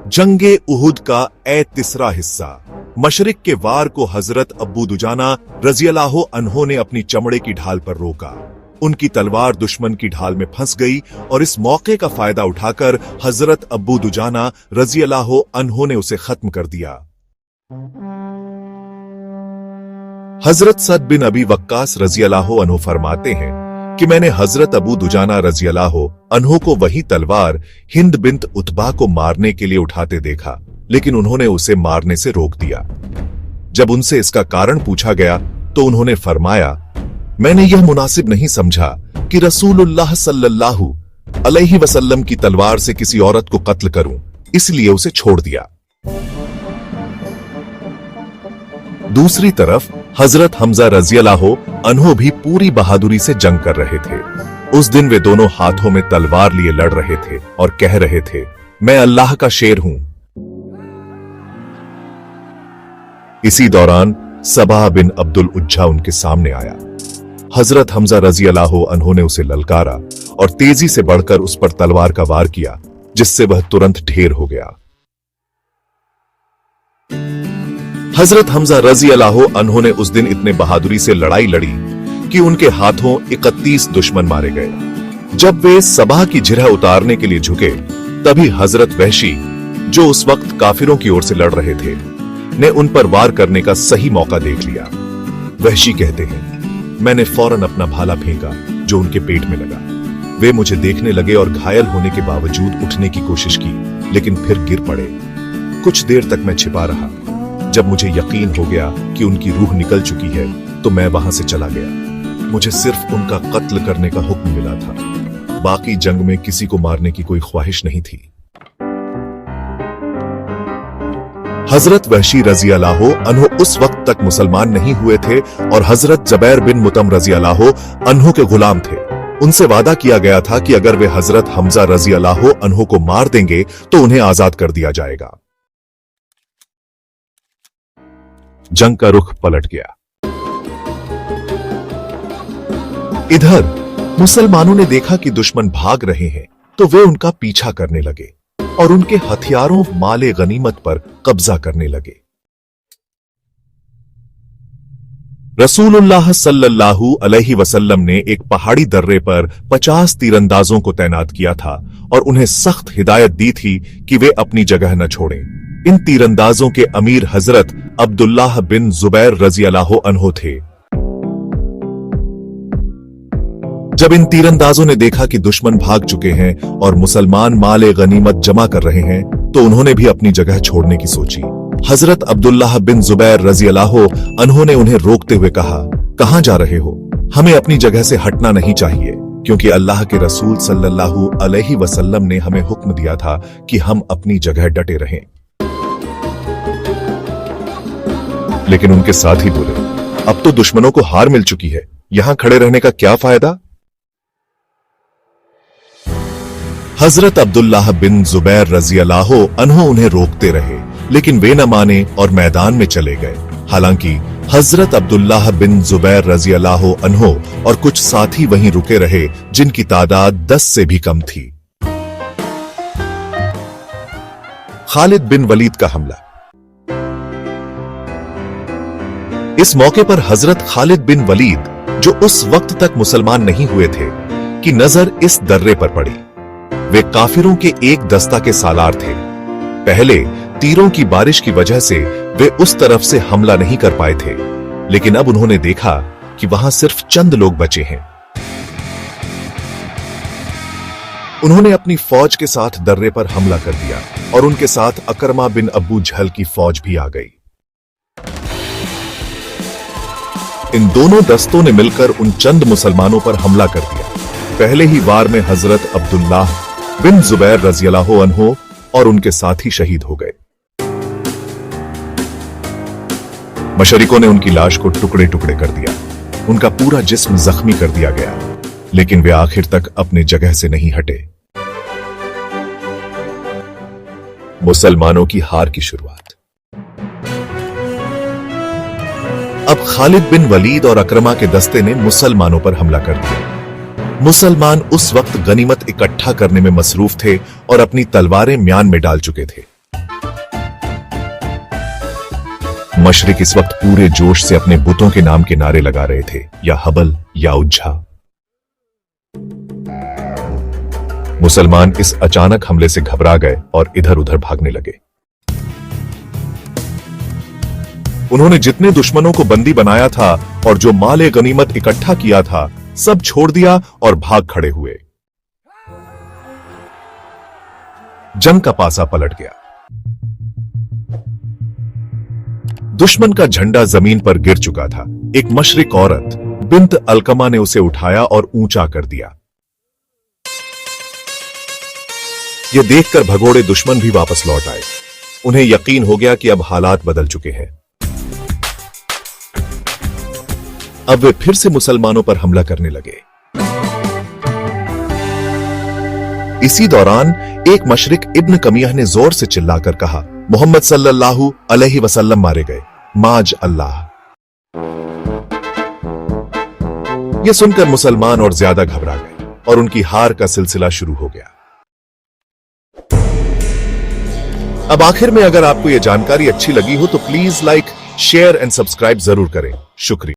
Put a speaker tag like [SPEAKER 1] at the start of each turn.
[SPEAKER 1] जंगे उहुद का तीसरा हिस्सा। मशरिक के वार को हजरत अब्बू दुजाना रज़ियल्लाहु अन्हो ने अपनी चमड़े की ढाल पर रोका। उनकी तलवार दुश्मन की ढाल में फंस गई और इस मौके का फायदा उठाकर हजरत अब्बू दुजाना रज़ियल्लाहु अन्हो ने उसे खत्म कर दिया। हजरत सद बिन अबी वक्कास रज़ियल्लाहु अन्हो फरमाते हैं कि मैंने हजरत अबू दुजाना रज़ियल्लाहु अन्हो को वही तलवार हिंद बिन्त उतबा को मारने के लिए उठाते देखा, लेकिन उन्होंने उसे मारने से रोक दिया। जब उनसे इसका कारण पूछा गया तो उन्होंने फरमाया, मैंने यह मुनासिब नहीं समझा कि रसूलुल्लाह सल्लल्लाहु अलैहि वसल्लम की तलवार से किसी औरत को कत्ल करूं, इसलिए उसे छोड़ दिया। दूसरी तरफ हजरत हमजा रज़ियल्लाहु अन्हो भी पूरी बहादुरी से जंग कर रहे थे। उस दिन वे दोनों हाथों में तलवार लिए लड़ रहे थे और कह रहे थे, मैं अल्लाह का शेर हूं। इसी दौरान सबा बिन अब्दुल उज्जा उनके सामने आया। हजरत हमजा रज़ियल्लाहु अन्हो ने उसे ललकारा और तेजी से बढ़कर उस पर तलवार का वार किया, जिससे वह तुरंत ढेर हो गया। हजरत हमजा रज़ियल्लाहु अन्हो ने उस दिन इतने बहादुरी से लड़ाई लड़ी कि उनके हाथों 31 दुश्मन मारे गए। जब वे सबा की जिरह उतारने के लिए झुके, तभी हजरत वहशी, जो उस वक्त काफिरों की ओर से लड़ रहे थे, ने उन पर वार करने का सही मौका देख लिया। वहशी कहते हैं, मैंने फौरन अपना भाला फेंका जो उनके पेट में लगा। वे मुझे देखने लगे और घायल होने के बावजूद उठने की कोशिश की, लेकिन फिर गिर पड़े। कुछ देर तक मैं छिपा रहा। जब मुझे यकीन हो गया कि उनकी रूह निकल चुकी है, तो मैं वहां से चला गया। मुझे सिर्फ उनका कत्ल करने का हुक्म मिला था। बाकी जंग में किसी को मारने की कोई ख्वाहिश नहीं थी। हजरत वहशी रज़ियल्लाहु अन्हो उस वक्त तक मुसलमान नहीं हुए थे और हजरत ज़ुबैर बिन मुतम रज़ियल्लाहु अन्हो के गुलाम थे। उनसे वादा किया गया था कि अगर वे हजरत हमजा रज़ियल्लाहु अन्हो को मार देंगे तो उन्हें आजाद कर दिया जाएगा। जंग का रुख पलट गया। इधर मुसलमानों ने देखा कि दुश्मन भाग रहे हैं, तो वे उनका पीछा करने लगे और उनके हथियारों माले गनीमत पर कब्जा करने लगे। रसूलुल्लाह सल्लल्लाहु अलैहि वसल्लम ने एक पहाड़ी दर्रे पर 50 तीरंदाजों को तैनात किया था और उन्हें सख्त हिदायत दी थी कि वे अपनी जगह न छोड़ें। इन तीरंदाजों के अमीर हजरत अब्दुल्लाह बिन ज़ुबैर रज़ियल्लाहु अन्हो थे। जब इन तीरंदाजों ने देखा कि दुश्मन भाग चुके हैं और मुसलमान माले गनीमत जमा कर रहे हैं, तो उन्होंने भी अपनी जगह छोड़ने की सोची। हजरत अब्दुल्लाह बिन ज़ुबैर रज़ियल्लाहु अन्हो ने उन्हें रोकते हुए कहा, कहां जा रहे हो? हमें अपनी जगह से हटना नहीं चाहिए, क्योंकि अल्लाह के रसूल सल्लल्लाहु अलैहि वसल्लम ने हमें हुक्म दिया था कि हम अपनी जगह डटे रहें। लेकिन उनके साथ ही बोले, अब तो दुश्मनों को हार मिल चुकी है, यहां खड़े रहने का क्या फायदा? हजरत अब्दुल्लाह बिन ज़ुबैर रज़ियल्लाहु अन्हो उन्हें रोकते रहे, लेकिन वे न माने और मैदान में चले गए। हालांकि हजरत अब्दुल्लाह बिन ज़ुबैर रज़ियल्लाहु अन्हो और कुछ साथी वहीं रुके रहे, जिनकी तादाद 10 से भी कम थी। खालिद बिन वलीद का हमला। इस मौके पर हजरत खालिद बिन वलीद, जो उस वक्त तक मुसलमान नहीं हुए थे, की नजर इस दर्रे पर पड़ी। वे काफिरों के एक दस्ता के सालार थे। पहले तीरों की बारिश की वजह से वे उस तरफ से हमला नहीं कर पाए थे, लेकिन अब उन्होंने देखा कि वहां सिर्फ चंद लोग बचे हैं। उन्होंने अपनी फौज के साथ दर्रे पर हमला कर दिया और उनके साथ अकरमा बिन अबू जहल की फौज भी आ गई। इन दोनों दस्तों ने मिलकर उन चंद मुसलमानों पर हमला कर दिया। पहले ही वार में हजरत अब्दुल्लाह बिन ज़ुबैर रज़ियल्लाहु अन्हो और उनके साथी शहीद हो गए। मशरिकों ने उनकी लाश को टुकड़े टुकड़े कर दिया। उनका पूरा जिस्म जख्मी कर दिया गया, लेकिन वे आखिर तक अपने जगह से नहीं हटे। मुसलमानों की हार की शुरुआत। अब खालिद बिन वलीद और अकरमा के दस्ते ने मुसलमानों पर हमला कर दिया। मुसलमान उस वक्त गनीमत इकट्ठा करने में मसरूफ थे और अपनी तलवारें म्यान में डाल चुके थे। मशरिक इस वक्त पूरे जोश से अपने बुतों के नाम के नारे लगा रहे थे, या हबल या उज्जा। मुसलमान इस अचानक हमले से घबरा गए और इधर उधर भागने लगे। उन्होंने जितने दुश्मनों को बंदी बनाया था और जो माले गनीमत इकट्ठा किया था, सब छोड़ दिया और भाग खड़े हुए। जंग का पासा पलट गया। दुश्मन का झंडा जमीन पर गिर चुका था। एक मशरिक औरत बिन्त अलकमा ने उसे उठाया और ऊंचा कर दिया। यह देखकर भगोड़े दुश्मन भी वापस लौट आए। उन्हें यकीन हो गया कि अब हालात बदल चुके हैं। अब वे फिर से मुसलमानों पर हमला करने लगे। इसी दौरान एक मशरिक इब्न कमियह ने जोर से चिल्लाकर कहा, मोहम्मद सल्लल्लाहु अलैहि वसल्लम मारे गए, माज अल्लाह। यह सुनकर मुसलमान और ज्यादा घबरा गए और उनकी हार का सिलसिला शुरू हो गया। अब आखिर में अगर आपको यह जानकारी अच्छी लगी हो तो please like, share and subscribe जरूर करें। शुक्रिया।